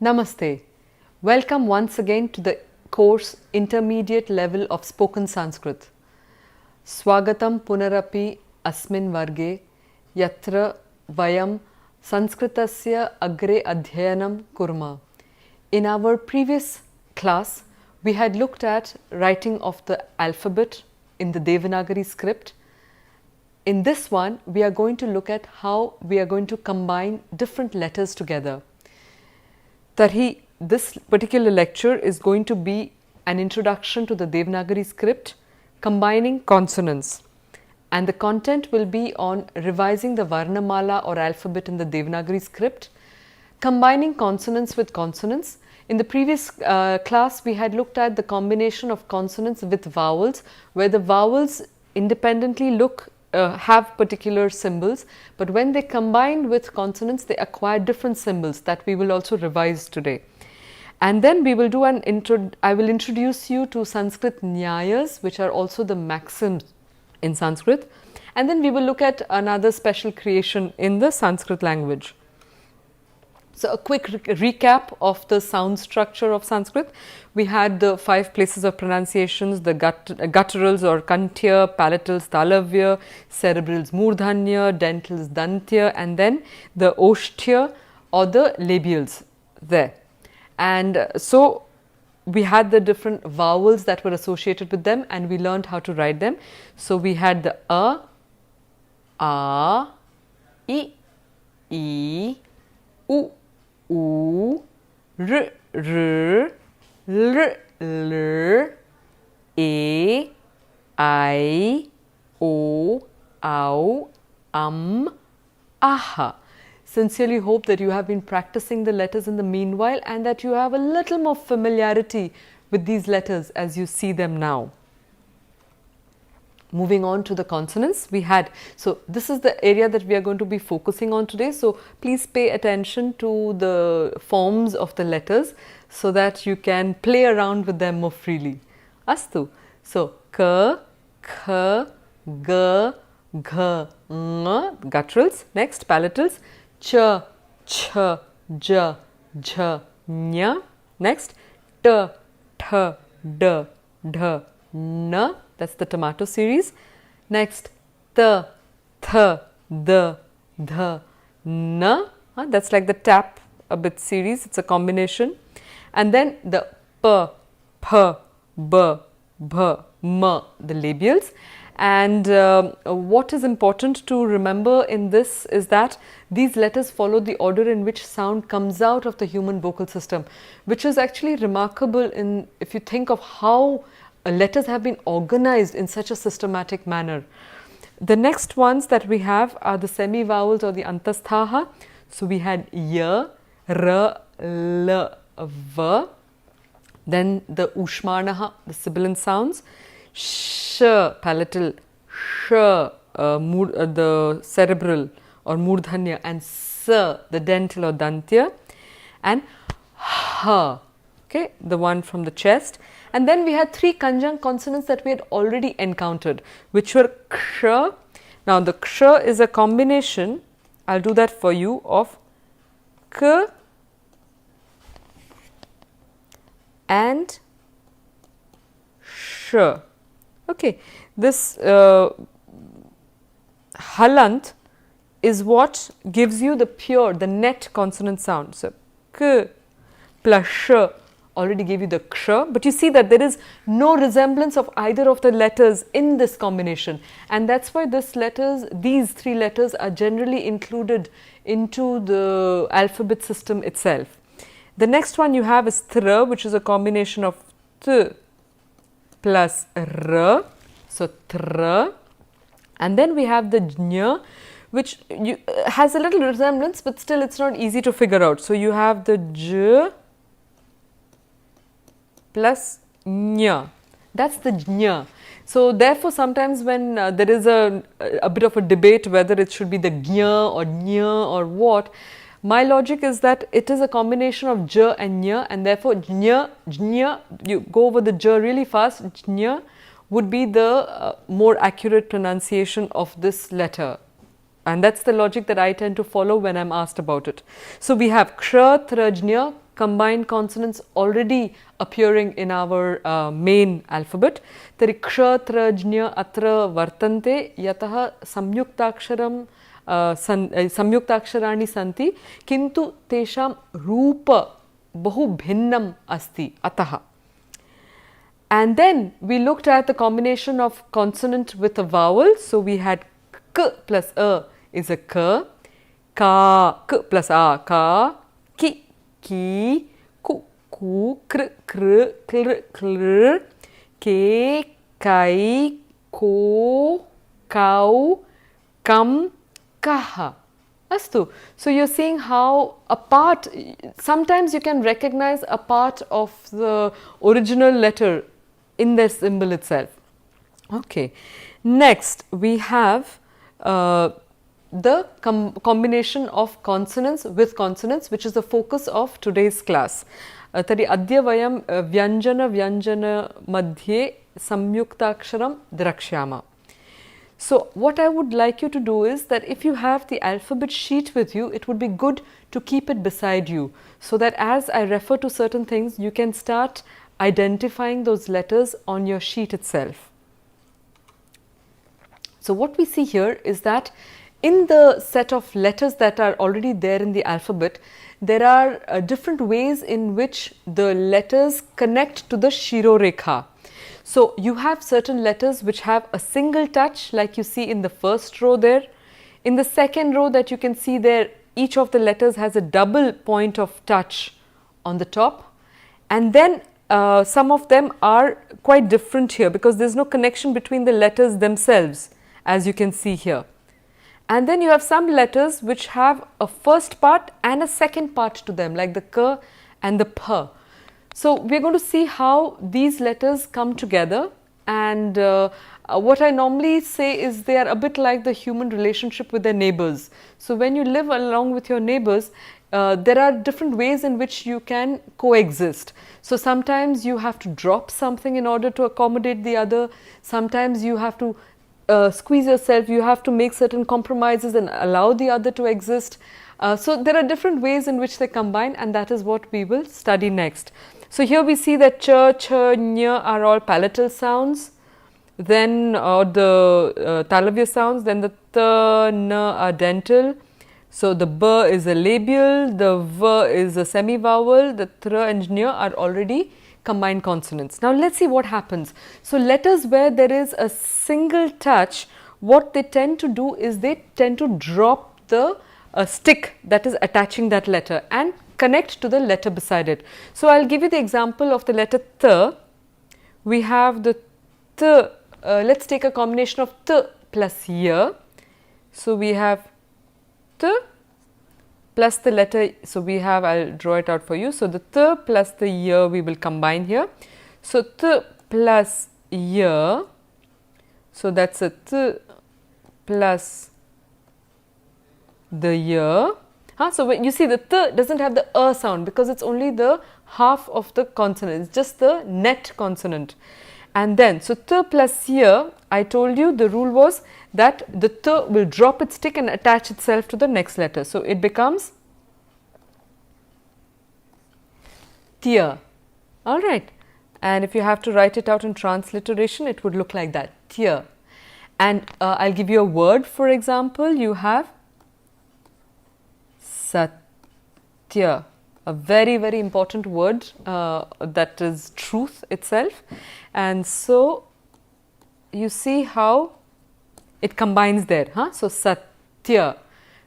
Namaste. Welcome once again to the course Intermediate Level of Spoken Sanskrit. Swagatam punarapi asmin varge yatra vayam sanskritasya agre adhyayanam kurma. In our previous class, we had looked at writing of the alphabet in the Devanāgarī script. In this one, we are going to look at how we are going to combine different letters together. Tarhi, this particular lecture is going to be an introduction to the Devanāgarī script combining consonants, and the content will be on revising the Varnamala or alphabet in the Devanāgarī script, combining consonants with consonants. In the previous class, we had looked at the combination of consonants with vowels, where the vowels independently have particular symbols, but when they combine with consonants, they acquire different symbols that we will also revise today. And then we will do I will introduce you to Sanskrit Nyayas, which are also the maxims in Sanskrit, and then we will look at another special creation in the Sanskrit language. So, a quick recap of the sound structure of Sanskrit. We had the 5 places of pronunciations, the gutturals or kantya, palatals talavya, cerebrals murdhanya, dentals dantya, and then the oshtya or the labials there. And so, we had the different vowels that were associated with them, and we learned how to write them. So, we had the a, I, u, U, R, R, L, L, A, I, O, Au, Aha. Sincerely hope that you have been practicing the letters in the meanwhile and that you have a little more familiarity with these letters as you see them now. Moving on to the consonants, so this is the area that we are going to be focusing on today. So, please pay attention to the forms of the letters so that you can play around with them more freely. Astu. So, k, kh, g, gh, ng, gutturals. Next, palatals. Ch, ch, j, jh, nya. Next, t, th, d, dh, n. That's the tomato series. Next, th, th, d, dh, n. That's like the tap a bit series. It's a combination. And then the p, p, b, bh, m, the labials. And what is important to remember in this is that these letters follow the order in which sound comes out of the human vocal system, which is actually remarkable if you think of how letters have been organized in such a systematic manner. The next ones that we have are the semi-vowels or the antasthaha. So, we had y, r, l, v. Then the ushmanaha, the sibilant sounds. Sh, palatal, sh, the cerebral or murdhanya, and s, the dental or dantya, and h, okay, the one from the chest. And then we had 3 conjunct consonants that we had already encountered, which were ksha. Now, the ksha is a combination, I will do that for you, of k and sh. Okay. This halant is what gives you the net consonant sound. So, k plus sh already gave you the ksha, but you see that there is no resemblance of either of the letters in this combination, and that's why these 3 letters are generally included into the alphabet system itself. The next one you have is thra, which is a combination of th plus r, so thra, and then we have the jnya, which has a little resemblance, but still it's not easy to figure out. So, you have the j plus nya, that's the jnya. So, therefore, sometimes when there is a bit of a debate whether it should be the gnya or nya or what, my logic is that it is a combination of j and nya, and therefore jnya, you go over the j really fast, jnya would be the more accurate pronunciation of this letter. And that's the logic that I tend to follow when I'm asked about it. So, we have ksha, tra, jnya, combined consonants already appearing in our main alphabet. Tari ksha, tra, jnya, atra vartante yatah samyuktaksharam samyuktaksharaणि सन्ति किन्तु तेषां रूप बहु भिन्नम् अस्ति अतः. And then we looked at the combination of consonant with a vowel. So we had k plus a is a k, ka, k plus a, ka, ki, ki, ku, ku, kr, kr, klr, klr, ke, kai, ko, kau, kam, kaha. Astu. So you're seeing how a part, sometimes you can recognize a part of the original letter in the symbol itself. Okay. Next we have the combination of consonants with consonants, which is the focus of today's class. Tari adya vayam vyanjana madhye samyuktaksharam drakshyama. So what I would like you to do is that if you have the alphabet sheet with you, it would be good to keep it beside you, so that as I refer to certain things, you can start identifying those letters on your sheet itself. So what we see here is that in the set of letters that are already there in the alphabet, there are different ways in which the letters connect to the Shirorekha. So you have certain letters which have a single touch, like you see in the first row there. In the second row that you can see there, each of the letters has a double point of touch on the top. And then some of them are quite different here because there is no connection between the letters themselves, as you can see here. And then you have some letters which have a first part and a second part to them, like the k and the p. So we are going to see how these letters come together, and what I normally say is they are a bit like the human relationship with their neighbors. So when you live along with your neighbors, there are different ways in which you can coexist. So sometimes you have to drop something in order to accommodate the other. Sometimes you have to squeeze yourself, you have to make certain compromises and allow the other to exist. So there are different ways in which they combine, and that is what we will study next. So here we see that ch, ñ are all palatal sounds, then the talavya sounds, then the t, n are dental. So the b is a labial, the v is a semi-vowel, the tr and ñ are already combined consonants. Now let's see what happens. So letters where there is a single touch, what they tend to do is they tend to drop the stick that is attaching that letter and connect to the letter beside it. So I'll give you the example of the letter T. We have the T, let's take a combination of T plus Y. So we have T plus the letter, so we have, I'll draw it out for you. So the T plus the Y we will combine here. So T plus Y, so that's a T plus the Y. So when you see the T doesn't have the sound because it's only the half of the consonant, it's just the net consonant. And then, so T plus Y, I told you the rule was that the T will drop its stick and attach itself to the next letter. So it becomes Tia. Alright. And if you have to write it out in transliteration, it would look like that, Tia. And I'll give you a word, for example, you have Satya, a very, very important word that is truth itself. And so you see how it combines there. So Satya,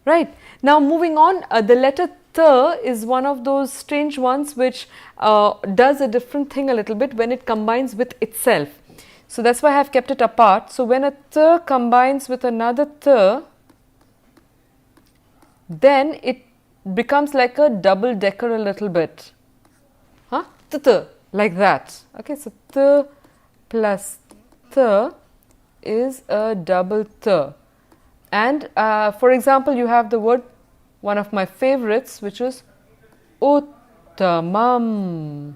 right. Now moving on, the letter T is one of those strange ones which does a different thing a little bit when it combines with itself. So that's why I have kept it apart. So when a T combines with another T, then it becomes like a double decker a little bit. T, like that. Okay, so T plus T is a double T. And for example, you have the word, one of my favorites, which is uttamam.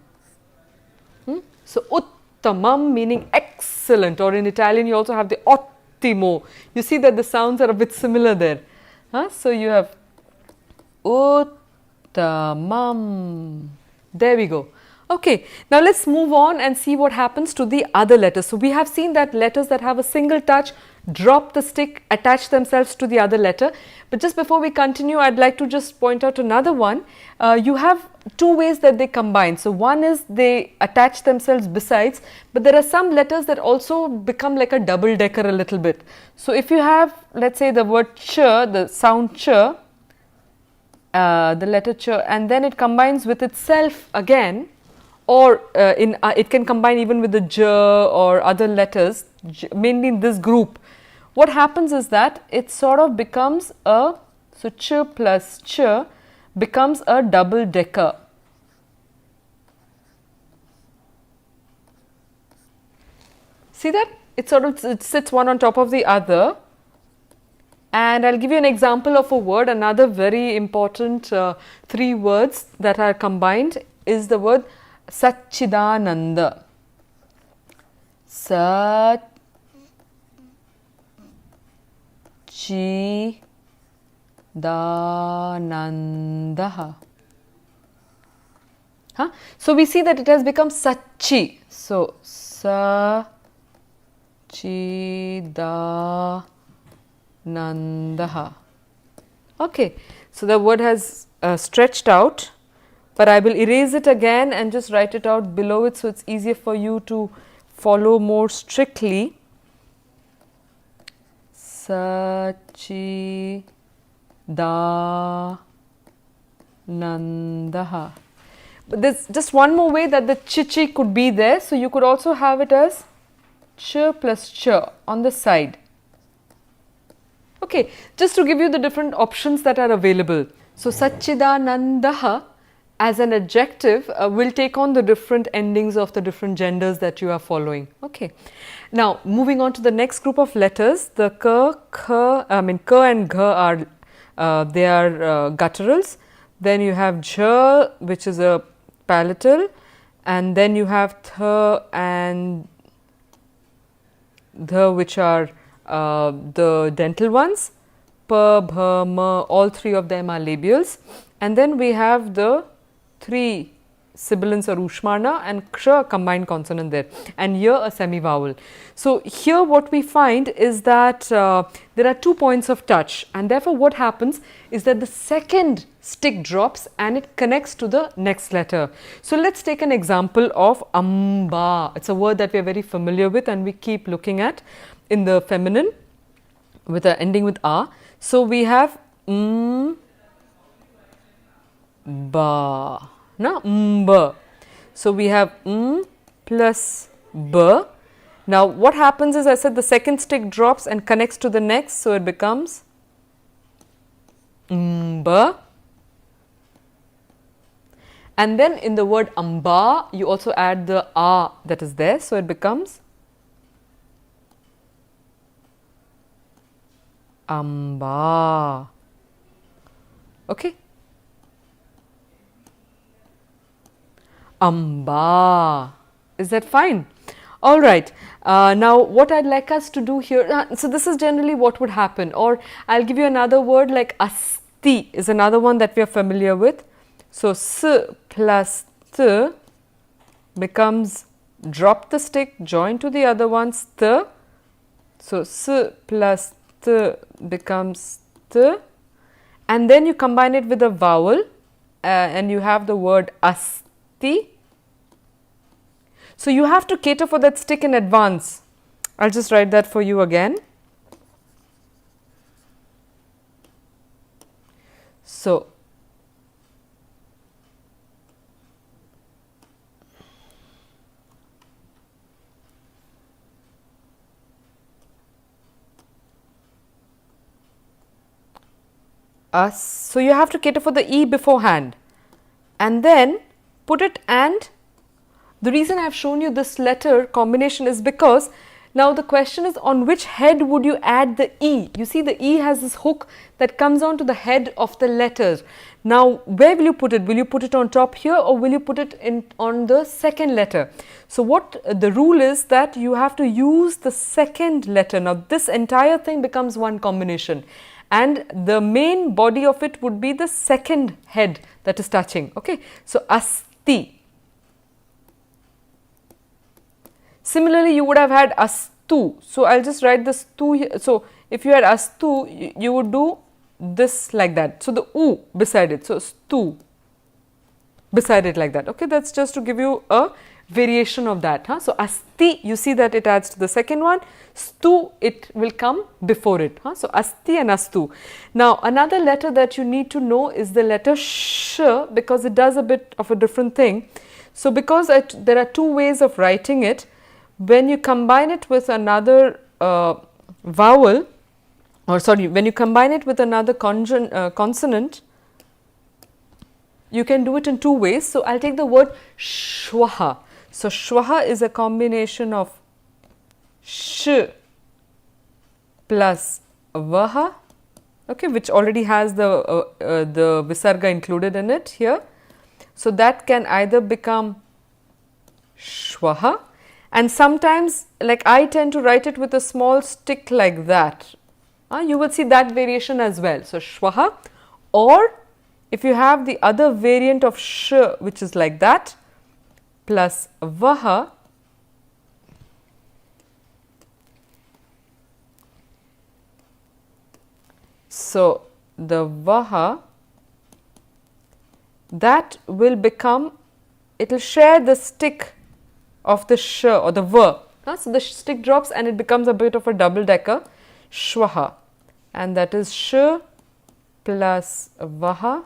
So uttamam meaning excellent, or in Italian you also have the ottimo. You see that the sounds are a bit similar there. So you have uttamam. There we go. Okay, now let's move on and see what happens to the other letters. So we have seen that letters that have a single touch drop the stick, attach themselves to the other letter. But just before we continue, I'd like to just point out another one. You have two ways that they combine. So one is they attach themselves besides, but there are some letters that also become like a double decker a little bit. So if you have, let's say, the word ch, the sound ch, the letter ch, and then it combines with itself again, or it can combine even with the j or other letters, mainly in this group. What happens is that it sort of becomes a, so ch plus ch becomes a double decker. See that? It sort of it sits one on top of the other. And I'll give you an example of a word. Another very important three words that are combined is the word Satchidananda. Satchidananda. So we see that it has become Sachi. So Satchidananda. Okay, so the word has stretched out, but I will erase it again and just write it out below it so it's easier for you to follow more strictly. Satchidananda. But there's just one more way that the chichi could be there. So you could also have it as ch plus ch on the side. Okay, just to give you the different options that are available. So Satchidananda as an adjective will take on the different endings of the different genders that you are following. Okay. Now moving on to the next group of letters, the k and g are they are gutturals. Then you have j, which is a palatal, and then you have th and the, which are the dental ones. P, bh, m, all three of them are labials, and then we have the three sibilants or ushmana and ksha combined consonant there, and here a semi vowel. So here what we find is that there are 2 points of touch, and therefore what happens is that the second stick drops and it connects to the next letter. So let's take an example of amba. It's a word that we are very familiar with and we keep looking at in the feminine with a ending with a. So we have ba. Now mb. So we have plus b. Now what happens is, I said the second stick drops and connects to the next, so it becomes mb. And then in the word amba, you also add the a that is there, so it becomes amba. Okay. Amba. Is that fine? All right. Now what I'd like us to do here, so this is generally what would happen, or I'll give you another word like asti is another one that we are familiar with. So s plus th becomes, drop the stick, join to the other ones, th. So s plus th becomes th, and then you combine it with a vowel and you have the word asti. So you have to cater for that stick in advance. I'll just write that for you again. So so you have to cater for the E beforehand and then put it, and the reason I have shown you this letter combination is because now the question is, on which head would you add the E? You see the E has this hook that comes on to the head of the letter. Now where will you put it? Will you put it on top here, or will you put it in on the second letter? So what the rule is that you have to use the second letter. Now this entire thing becomes one combination, and the main body of it would be the second head that is touching. Okay, so asti asti. Similarly, you would have had astu. So, I will just write this tu here. So, if you had astu, you would do this like that. So, the u beside it. So, stu beside it like that. Okay, that is just to give you a variation of that. Huh? So, asti, you see that it adds to the second one. Stu, it will come before it. Huh? So, asti and astu. Now, another letter that you need to know is the letter sh, because it does a bit of a different thing. So, because there are two ways of writing it. When you combine it with another vowel, or sorry, when you combine it with another consonant, you can do it in two ways. So, I will take the word shwaha. So, shwaha is a combination of sh plus vaha, okay, which already has the visarga included in it here. So, that can either become shwaha, and sometimes, like I tend to write it with a small stick like that. You will see that variation as well. So, shwaha, or if you have the other variant of sh, which is like that, plus vaha, so the vaha, that will become, it will share the stick of the sh or the v. So, the stick drops and it becomes a bit of a double decker, shwaha, and that is sh plus vaha.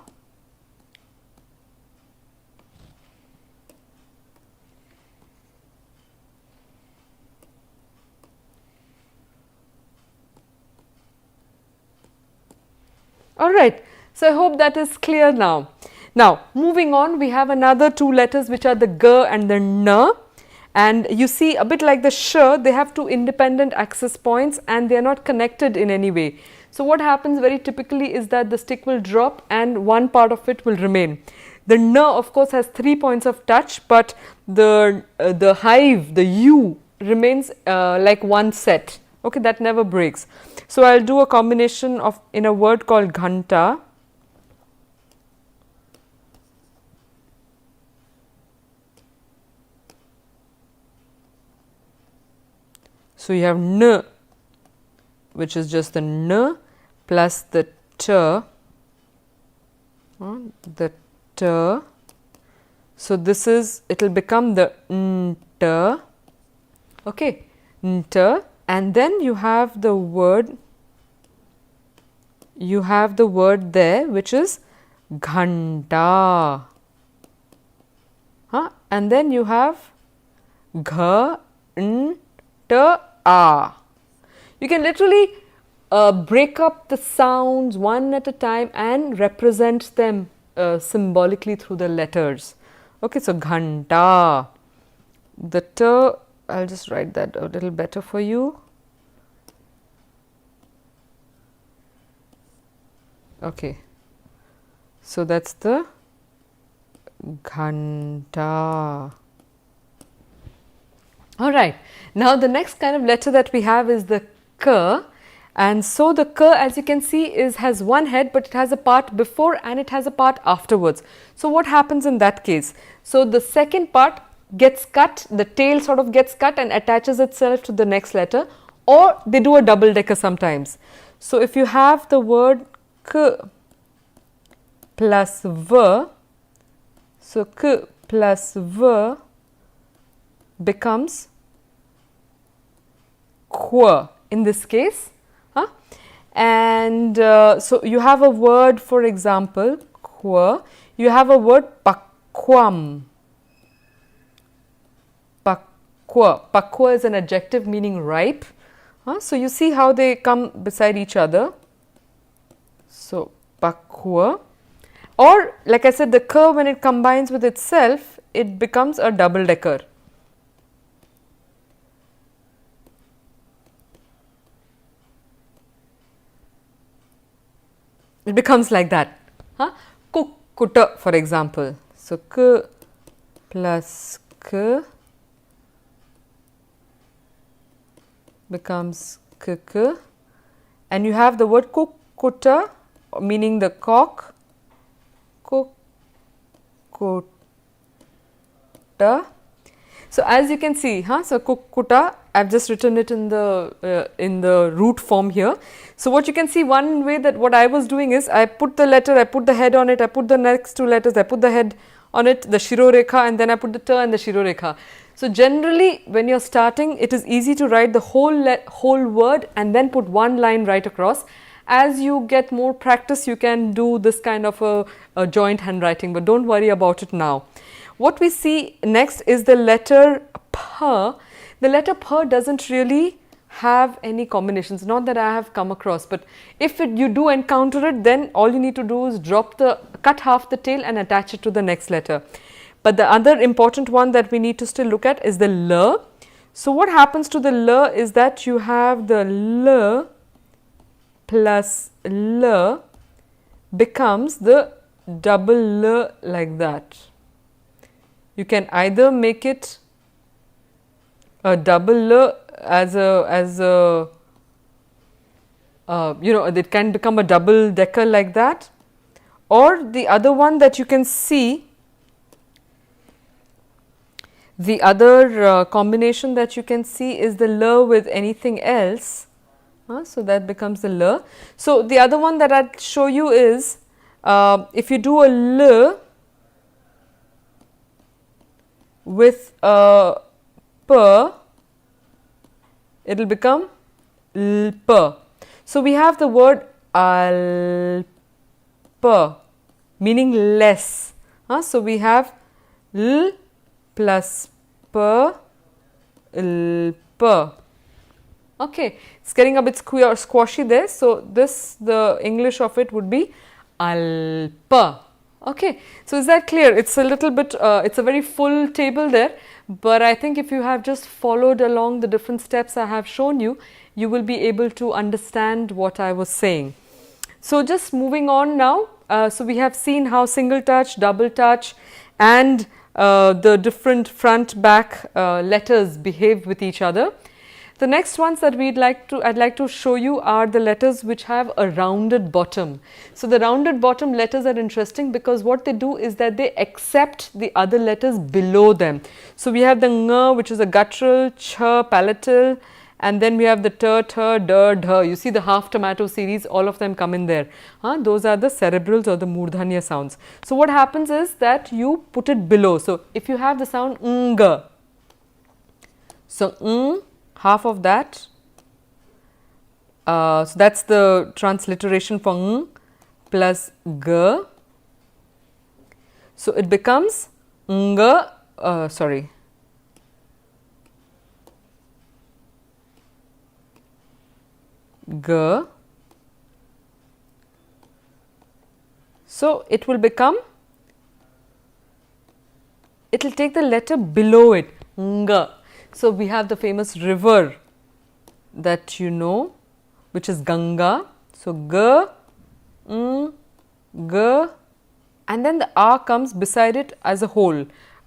Alright, so I hope that is clear now. Now, moving on, we have another two letters which are the g and the n, and you see a bit like the sh, they have two independent access points and they are not connected in any way. So, what happens very typically is that the stick will drop and one part of it will remain. The n of course has 3 points of touch, but the hive, the u remains like one set, okay, that never breaks. So, I will do a combination of in a word called ghanta. So, you have n, which is just the n plus the t, the t. So, this is, it will become the nt, okay, nt, and then you have the word, there which is ghanta, and then you have gha, n, t, a. You can literally break up the sounds one at a time and represent them symbolically through the letters. Okay, so ghanta, the t, I will just write that a little better for you. Okay, so that is the ghanta. Alright, now the next kind of letter that we have is the k, and so the k, as you can see, has one head, but it has a part before and it has a part afterwards. So, what happens in that case? So, the second part gets cut, the tail sort of gets cut and attaches itself to the next letter, or they do a double decker sometimes. So, if you have the word k plus v, so k plus v becomes qu in this case, and so you have a word, for example, qu, you have a word pakwam. Pakwa is an adjective meaning ripe. So, you see how they come beside each other. So, pakwa, or like I said, the k, when it combines with itself, it becomes a double decker. It becomes like that. Kukkuta, for example. So, k plus k becomes kk, and you have the word kukkuta, meaning the cock, kukkuta. kukuta. So as you can see, so kukuta, I've just written it in the root form here. So what you can see, one way that what I was doing is I put the letter, I put the head on it, I put the next two letters, I put the head on it, the shirorekha, and then I put the ta and the shirorekha. So generally when you're starting, it is easy to write the whole word and then put one line right across. As you get more practice, you can do this kind of a joint handwriting, but don't worry about it now. What we see next is the letter P. The letter P doesn't really have any combinations, not that I have come across, but if you do encounter it, then all you need to do is cut half the tail and attach it to the next letter. But the other important one that we need to still look at is the L. So what happens to the L is that you have the L plus L becomes the double L like that. You can either make it a double L as a it can become a double decker like that, or the other one that you can see, the other combination that you can see is the L with anything else. So that becomes the L. So the other one that I'll show you is if you do a L with a P, it will become Lp. So we have the word Alp, meaning less. So we have L plus P, Lp. Okay, it's getting a bit squashy there. So the English of it would be Alpa. Okay, so is that clear? It's a little bit, it's a very full table there, but I think if you have just followed along the different steps I have shown you, you will be able to understand what I was saying. So just moving on now, so we have seen how single touch, double touch and the different front back letters behave with each other. The next ones that I'd like to show you are the letters which have a rounded bottom. So the rounded bottom letters are interesting because what they do is that they accept the other letters below them. So we have the ng, which is a guttural, ch, palatal, and then we have the t, th, d, dh. You see the half tomato series, all of them come in there. Those are the cerebrals or the murdhanya sounds. So what happens is that you put it below. So if you have the sound ng, so ng, half of that, so that's the transliteration for ng plus g. So it becomes ng, g. So it will become, it will take the letter below it, ng. So we have the famous river that you know, which is Ganga. So g, g, and then the a comes beside it as a whole,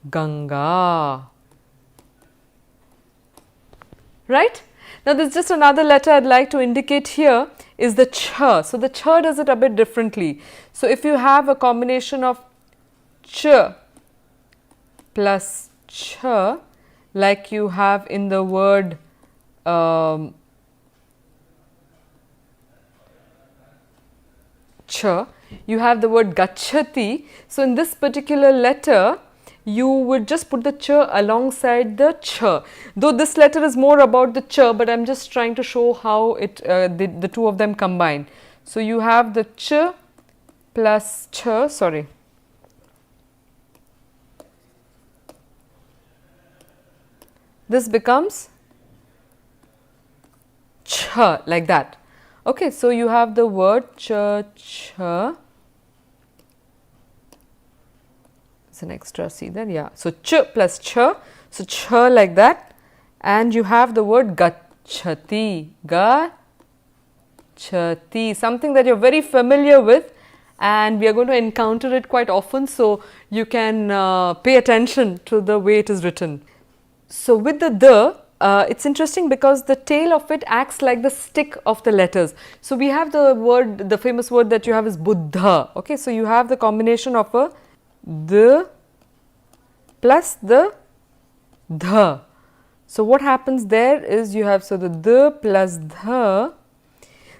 Ganga. Right? Now there's just another letter I'd like to indicate here is the ch. So the ch does it a bit differently. So if you have a combination of ch plus ch, like you have in the word ch, you have the word gachati. So in this particular letter, you would just put the ch alongside the ch. Though this letter is more about the ch, but I'm just trying to show how the two of them combine. So you have the ch plus ch, this becomes ch, like that. Okay, so you have the word ch, ch. It's an extra C there, yeah. So ch plus ch, so ch like that, and you have the word gachati, gachati, something that you're very familiar with, and we are going to encounter it quite often, so you can pay attention to the way it is written. So with the it's interesting because the tail of it acts like the stick of the letters. So we have the word, the famous word that you have is buddha. Okay, so you have the combination of a the plus the dha. So what happens there is you have, so the d plus dha.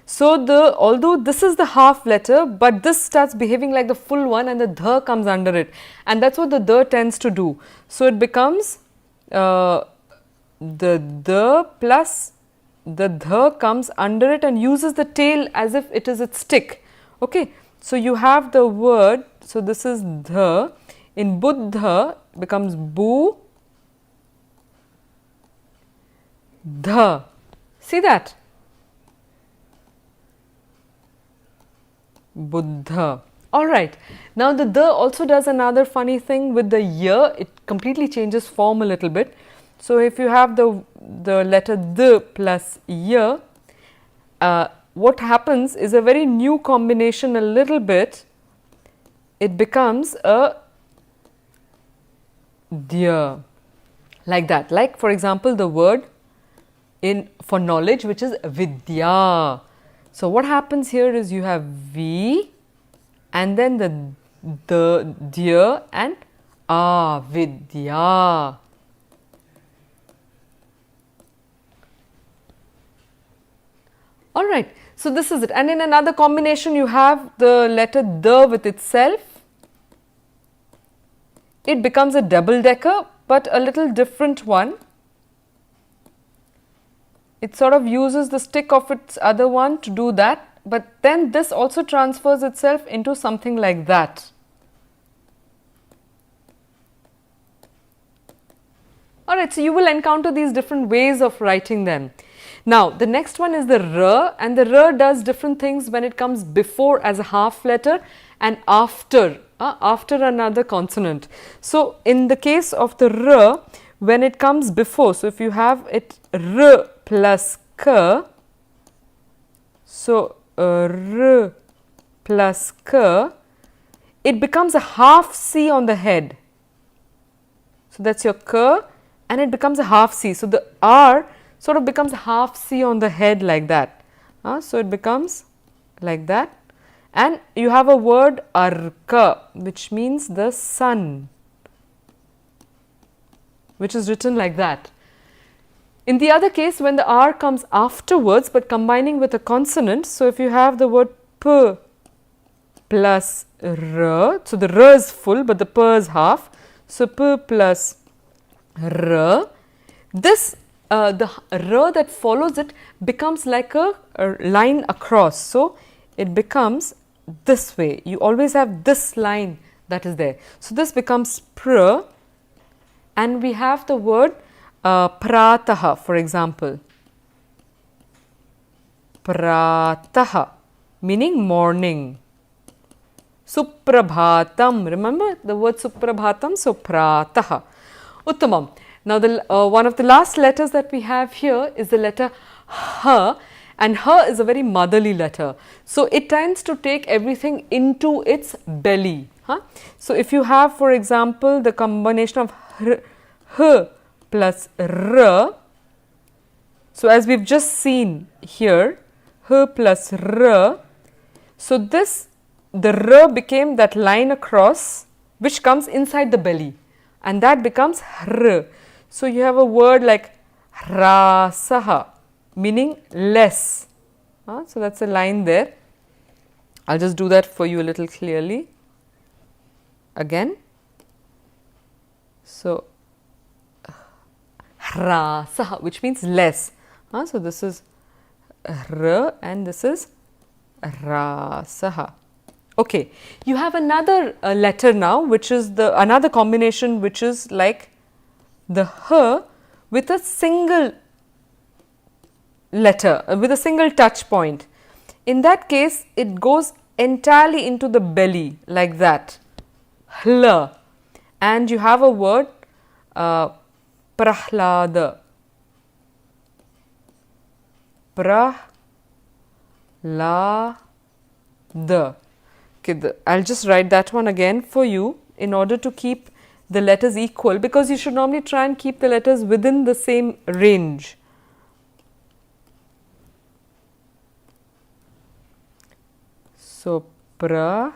So although this is the half letter, but this starts behaving like the full one and the dha comes under it, and that's what the dha tends to do. So it becomes the d plus the dha comes under it and uses the tail as if it is its stick. Okay, so you have the word, so this is dha, in buddha becomes bu dha. See that? Buddha. Alright, now the dha also does another funny thing with the ya, it completely changes form a little bit. So if you have the letter d plus ya, what happens is a very new combination a little bit, it becomes a dya, like that. Like for example the word for knowledge, which is vidya. So what happens here is you have v and then the dya and vidya. Alright, so this is it, and in another combination you have the letter d with itself. It becomes a double decker, but a little different one. It sort of uses the stick of its other one to do that, but then this also transfers itself into something like that. Alright, so you will encounter these different ways of writing them. Now, the next one is the r, and the r does different things when it comes before as a half letter and after another consonant. So, in the case of the r, when it comes before, so if you have it r plus k, so r plus k, it becomes a half c on the head. So, that is your k and it becomes a half c. So, the r sort of becomes a half c on the head like that. So, it becomes like that, and you have a word arka, which means the sun, which is written like that. In the other case, when the r comes afterwards but combining with a consonant, so if you have the word p plus r, so the r is full but the p is half, so p plus r, this the r that follows it becomes like a line across. So, it becomes this way, you always have this line that is there. So, this becomes pr, and we have the word prataha, for example, prataha meaning morning, suprabhatam, remember the word suprabhatam, so prataha, uttamam. Now, one of the last letters that we have here is the letter h, and h is a very motherly letter. So, it tends to take everything into its belly. So, if you have, for example, the combination of h plus r, so as we have just seen here, h plus r, so this, the r became that line across which comes inside the belly, and that becomes hr. So, you have a word like rasaha meaning less. So, that is a line there. I will just do that for you a little clearly again. So, rasaha, which means less. So, this is r and this is rasaha. Okay, you have another letter now, which is another combination, which is like the h with a single letter, with a single touch point. In that case, it goes entirely into the belly like that, hl, and you have a word prahlada, prahlada. Okay, I will just write that one again for you in order to keep the letters equal, because you should normally try and keep the letters within the same range. So, pra,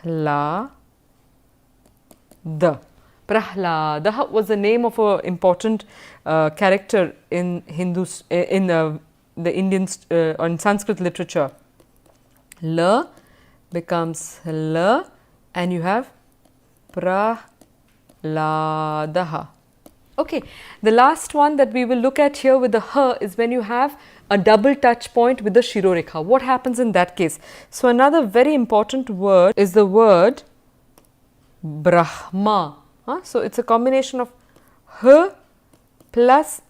la, da. Prahladaha was the name of an important character in Hindus, in the Indian or in Sanskrit literature. La becomes la, and you have Prahladaha. Okay, the last one that we will look at here with the ha is when you have a double touch point with the Shirorekha. What happens in that case? So, another very important word is the word Brahma. So, it is a combination of h plus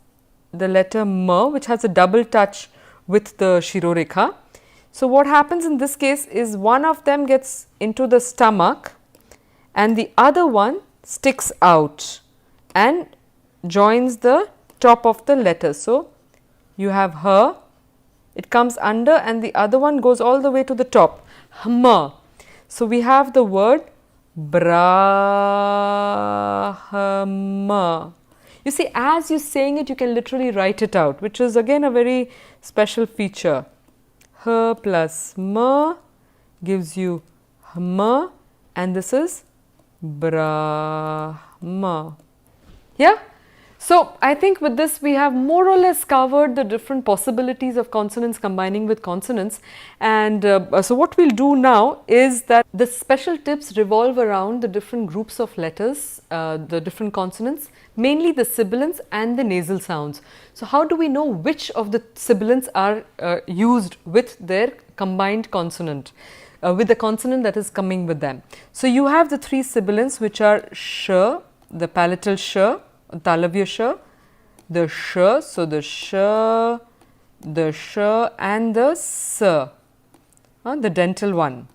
the letter ma, which has a double touch with the Shirorekha. So, what happens in this case is one of them gets into the stomach and the other one sticks out and joins the top of the letter. So, you have her, it comes under, and the other one goes all the way to the top, hma. So, we have the word Brahma. You see, as you are saying it, you can literally write it out, which is again a very special feature. H plus ma gives you hma, and this is Brahma. Yeah. So, I think with this we have more or less covered the different possibilities of consonants combining with consonants, and so what we will do now is that the special tips revolve around the different groups of letters, the different consonants, mainly the sibilants and the nasal sounds. So, how do we know which of the sibilants are used with their combined consonant, with the consonant that is coming with them? So, you have the three sibilants, which are sh, the palatal sh, Talavya sh, the sh, so the sh, and the s, the dental one.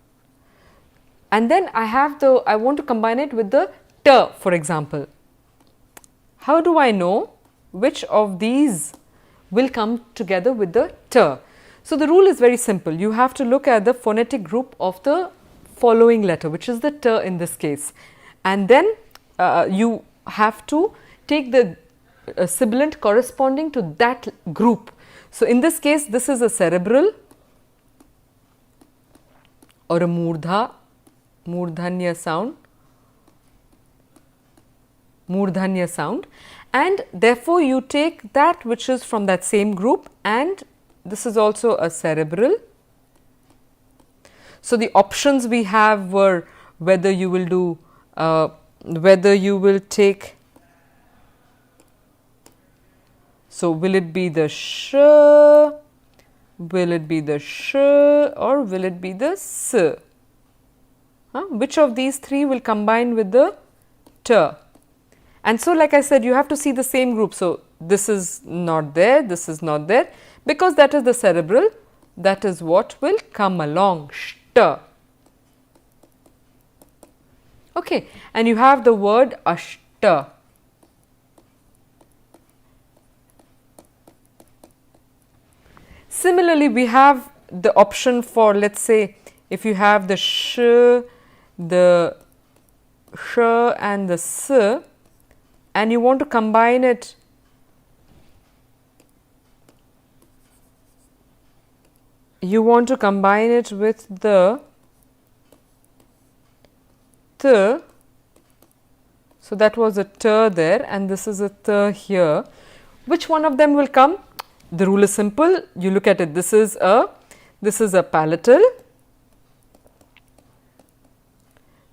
And then I want to combine it with the t, for example. How do I know which of these will come together with the t? So, the rule is very simple. You have to look at the phonetic group of the following letter, which is the t in this case, and then you have to take the sibilant corresponding to that group. So, in this case, this is a cerebral or a murdhanya sound, and therefore, you take that which is from that same group, and this is also a cerebral. So, the options we have were whether you will do, whether you will take. So, will it be the sh, will it be the sh, or will it be the s? Which of these three will combine with the t? And so, like I said, you have to see the same group. So, this is not there, this is not there, because that is the cerebral, that is what will come along, shta. Okay, and you have the word ashta. Similarly, we have the option for, let us say, if you have the sh, the sh and the s, and you want to combine it with the t. So, that was a t there, and this is a t here. Which one of them will come? The rule is simple. You look at it. This is a palatal,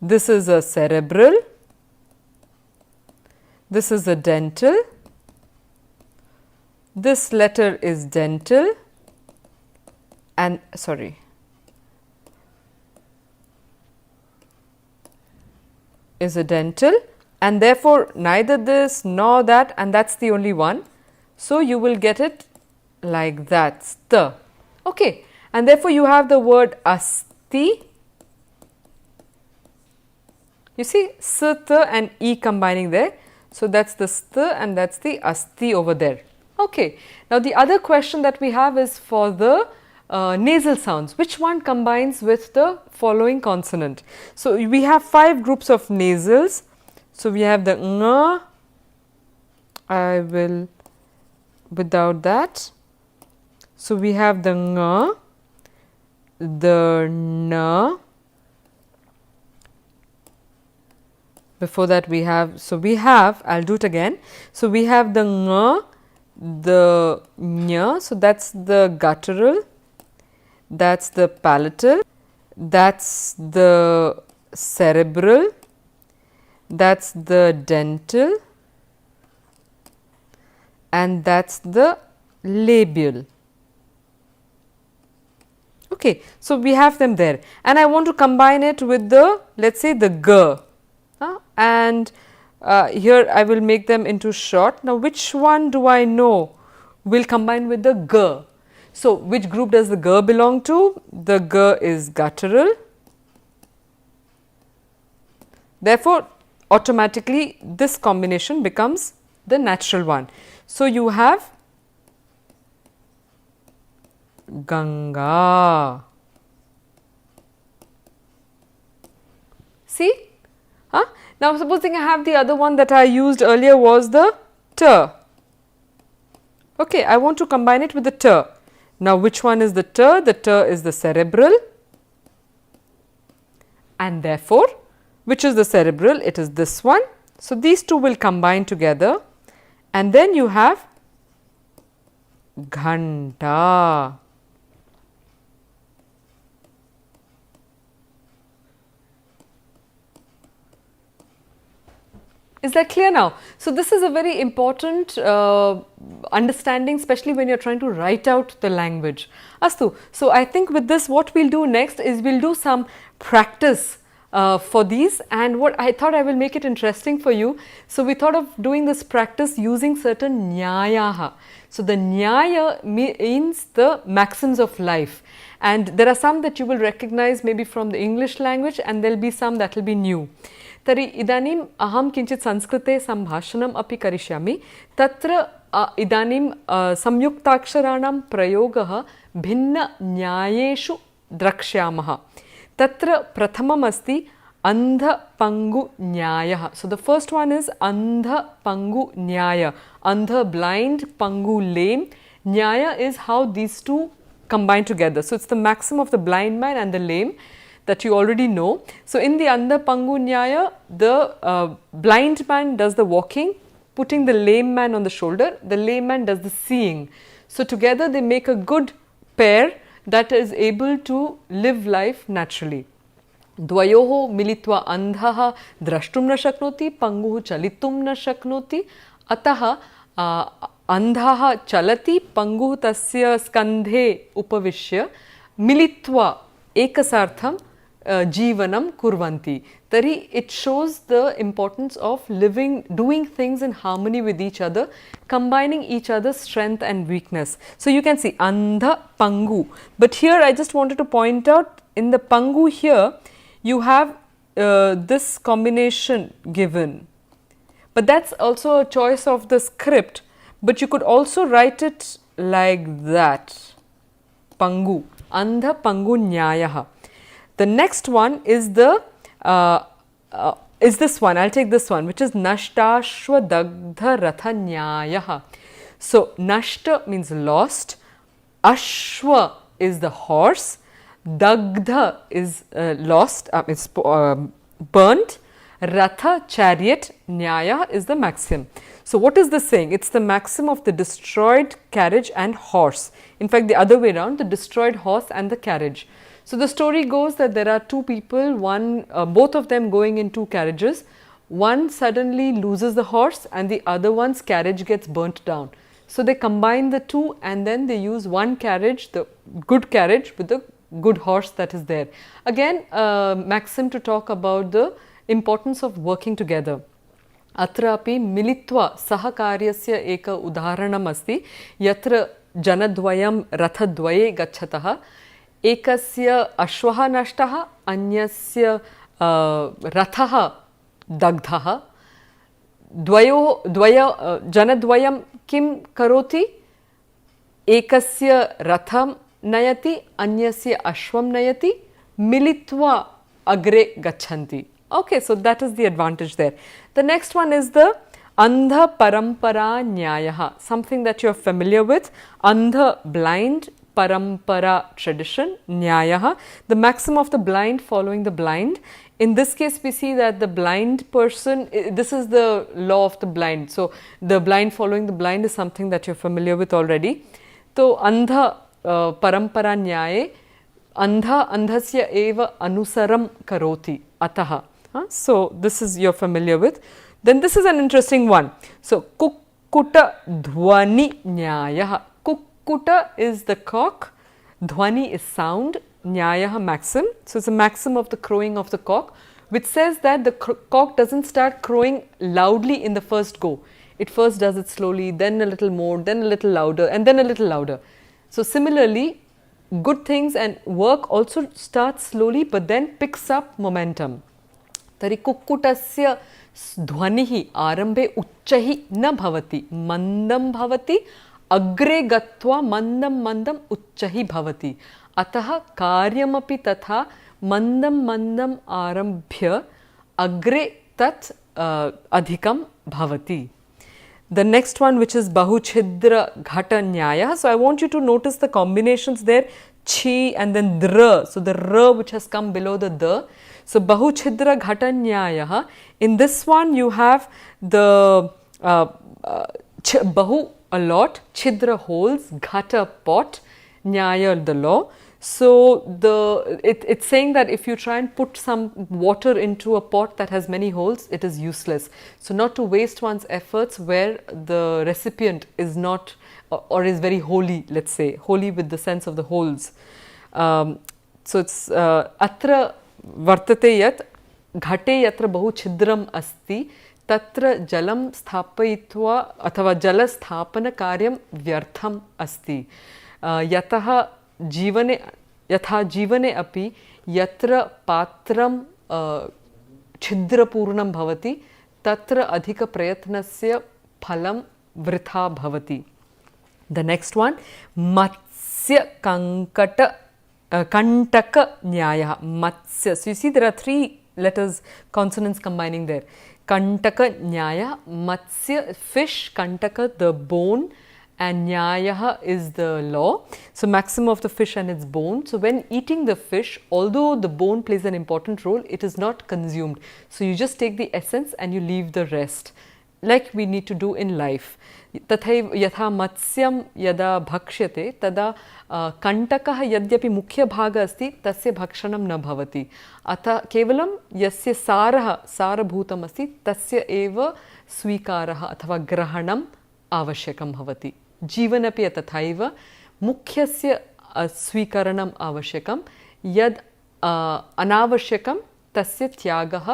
this is a cerebral, this is a dental, this letter is dental, and is a dental, and therefore, neither this nor that, and that is the only one. So, you will get it like that, st. Okay. And therefore, you have the word asti. You see st and e combining there. So, that is the st and that is the asti over there. Okay. Now, the other question that we have is for the nasal sounds. Which one combines with the following consonant? So, we have 5 groups of nasals. So, we have the ng, I will without that. So, we have the ng, the n, before that we have, I'll do it again. So we have the ng, the ñ, so that's the guttural, that's the palatal, that's the cerebral, that's the dental, and that's the labial. Okay, so we have them there, and I want to combine it with the, let's say, the g, and here I will make them into short. Now, which one do I know will combine with the g? So, which group does the g belong to? The g is guttural. Therefore, automatically this combination becomes the natural one. So, you have Ganga. See? Now, supposing I have the other one that I used earlier was the T. Okay, I want to combine it with the T. Now, which one is the T? The T is the cerebral, and therefore, which is the cerebral? It is this one. So, these two will combine together, and then you have Ghanta. Is that clear now? So, this is a very important understanding, especially when you are trying to write out the language. Astu. So, I think with this what we will do next is we will do some practice for these, and what I thought I will make it interesting for you. So, we thought of doing this practice using certain nyayaha. So, the nyaya means the maxims of life, and there are some that you will recognize maybe from the English language, and there will be some that will be new. तर्हि इदानीम् अहं किञ्चित् संस्कृते सम्भाषणम् अपि करिष्यामि. तत्र इदानीं संयुक्ताक्षराणां प्रयोगः भिन्नन्यायेषु द्रक्ष्यामः. तत्र प्रथमम् अस्ति अन्धपङ्गुन्यायः. So the first one is अन्धपङ्गुन्याय. Andha blind, pangu lame. Nyaya is how these two combine together. So it's the maxim of the blind man and the lame that you already know. So, in the Andha Pangu Nyaya, the blind man does the walking, putting the lame man on the shoulder, the lame man does the seeing. So, together they make a good pair that is able to live life naturally. Dvayoho militva andhaha drashtum na shaknoti, panguhu chalitum na shaknoti, ataha andhaha chalati, panguhu tasya skandhe upavishya, militva ekasartham Jivanam kurvanti. Tari, it shows the importance of doing things in harmony with each other, combining each other's strength and weakness. So, you can see Andha Pangu, but here I just wanted to point out in the Pangu here you have this combination given, but that's also a choice of the script, but you could also write it like that, Pangu, Andha Pangu Nyayaha. The next one is the this one. I'll take this one, which is Nashtashva Dagdha Ratha Nyayaha. So Nashta means lost, Ashwa is the horse, Dagdha is lost, it's burnt, Ratha chariot, Nyaya is the maxim. So what is this saying? It's the maxim of the destroyed carriage and horse. In fact, the other way around, the destroyed horse and the carriage. So the story goes that there are two people, both of them going in two carriages. One suddenly loses the horse and the other one's carriage gets burnt down. So they combine the two and then they use one carriage, the good carriage with the good horse that is there. Again, maxim to talk about the importance of working together. Atrapi militva sahakaryasya eka udaharanam asti yatra janadvayam rathadvaye gacchataha ekasya ashvaha nashtaha anyasya rathaha dagdhaha janadvayam kim karoti ekasya ratham nayati anyasya ashvam nayati militva agre gachanti. Okay, so that is the advantage there. The next one is the Andha Parampara Nyayaha, something that you are familiar with. Andha blind, Parampara tradition, Nyayaha, the maxim of the blind following the blind. In this case, we see that the blind person, this is the law of the blind. So, the blind following the blind is something that you are familiar with already. So, andha parampara nyaye, andha andhasya eva anusaram karoti ataha. So, this is you are familiar with. Then this is an interesting one. So, kukkuta dhwani nyayah. Kukkuta is the cock, dhwani is sound, nyayah maxim. So, it's a maxim of the crowing of the cock, which says that the cock doesn't start crowing loudly in the first go. It first does it slowly, then a little more, then a little louder, and then a little louder. So, similarly, good things and work also starts slowly, but then picks up momentum. Tari kukkutasya dhvanihi arambe uchchahi na bhavati, mandam bhavati, agre gatva mandam mandam uchchahi bhavati. Ataha karyamapi tatha mandam mandam arambhya agre tat adhikam bhavati. The next one, which is bahuchhidra ghata nyaya. So, I want you to notice the combinations there, chi and then dra. So, the ra which has come below the da. So, bahuchhidra ghata nyaya. In this one, you have the bahu a lot, chhidra holes, ghata pot, nyaya the law. So, it's saying that if you try and put some water into a pot that has many holes, it is useless. So, not to waste one's efforts where the recipient is not or is very holy, let's say, holy with the sense of the holes. So, it's atra vartate yat ghate yatra bahu chhidram asti tatra jalam sthapayitva athava jala sthapana karyam vyartham asti yataha जीवने यथा जीवने अपि यत्र पात्रं छिद्रपूर्णं भवति तत्र अधिकप्रयत्नस्य फलं वृथा भवति. The next one, matsya kankata kantaka nyaya. Matsya. So you see there are three letters, consonants combining there. Kantaka nyaya, matsya fish, kantaka the bone, and nyayah is the law. So, maxim of the fish and its bone. So, when eating the fish, although the bone plays an important role, it is not consumed. So, you just take the essence and you leave the rest, like we need to do in life. Tathaiv yatha matsyam yada bhakshyate tada kantakah yadyapi mukhya bhaga asti tasya bhakshanam na bhavati. Atha kevalam yasya sarah sarabhutam asti tasya eva swikarah athava grahanam avashyakam bhavati. जीवनपि तथैव मुख्यस्य स्वीकरणम् आवश्यकं यद् अनावश्यकं तस्य त्यागः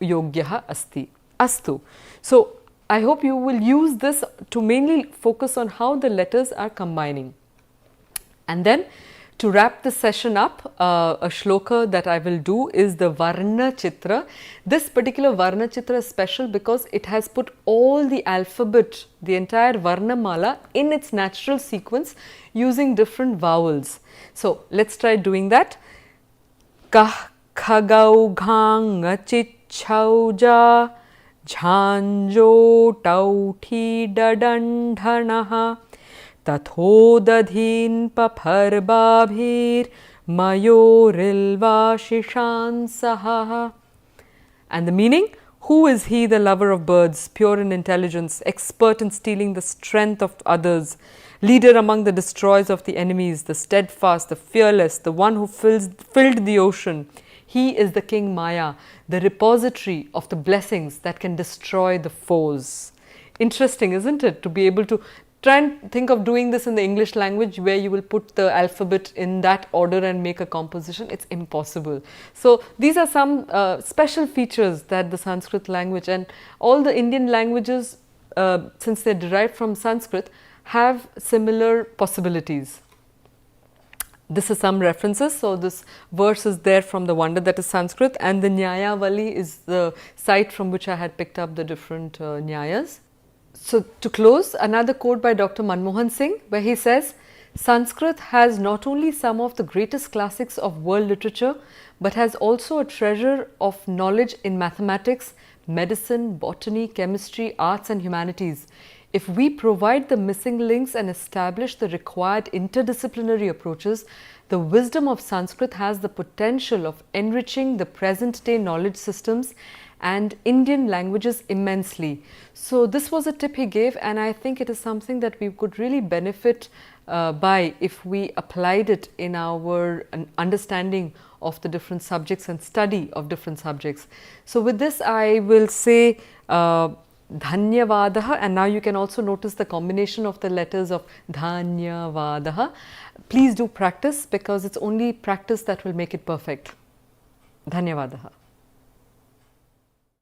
योग्यः अस्ति. अस्तु. So, I hope you will use this to mainly focus on how the letters are combining. And then to wrap the session up, a shloka that I will do is the Varna Chitra. This particular Varna Chitra is special because it has put all the alphabet, the entire Varna Mala in its natural sequence using different vowels. So, let's try doing that. Kah, khagau, ghang, chit, chauja, jhanjo, tauthi, dadandhanaha. तथोदधीन पफर्बाभीर mayorilvashishansaha. And the meaning, who is he, the lover of birds, pure in intelligence, expert in stealing the strength of others, leader among the destroyers of the enemies, the steadfast, the fearless, the one who filled the ocean. He is the King Maya, the repository of the blessings that can destroy the foes. Interesting, isn't it, to be able to try and think of doing this in the English language where you will put the alphabet in that order and make a composition. It's impossible. So, these are some special features that the Sanskrit language and all the Indian languages, since they are derived from Sanskrit, have similar possibilities. This is some references. So, this verse is there from the Wonder, that is Sanskrit, and the Nyayavali is the site from which I had picked up the different Nyayas. So, to close, another quote by Dr. Manmohan Singh, where he says, Sanskrit has not only some of the greatest classics of world literature, but has also a treasure of knowledge in mathematics, medicine, botany, chemistry, arts and humanities. If we provide the missing links and establish the required interdisciplinary approaches, the wisdom of Sanskrit has the potential of enriching the present day knowledge systems and Indian languages immensely. So this was a tip he gave, and I think it is something that we could really benefit by if we applied it in our understanding of the different subjects and study of different subjects. So with this I will say Dhanyavadaha, and now you can also notice the combination of the letters of Dhanyavadaha. Please do practice, because it's only practice that will make it perfect. Dhanyavadaha.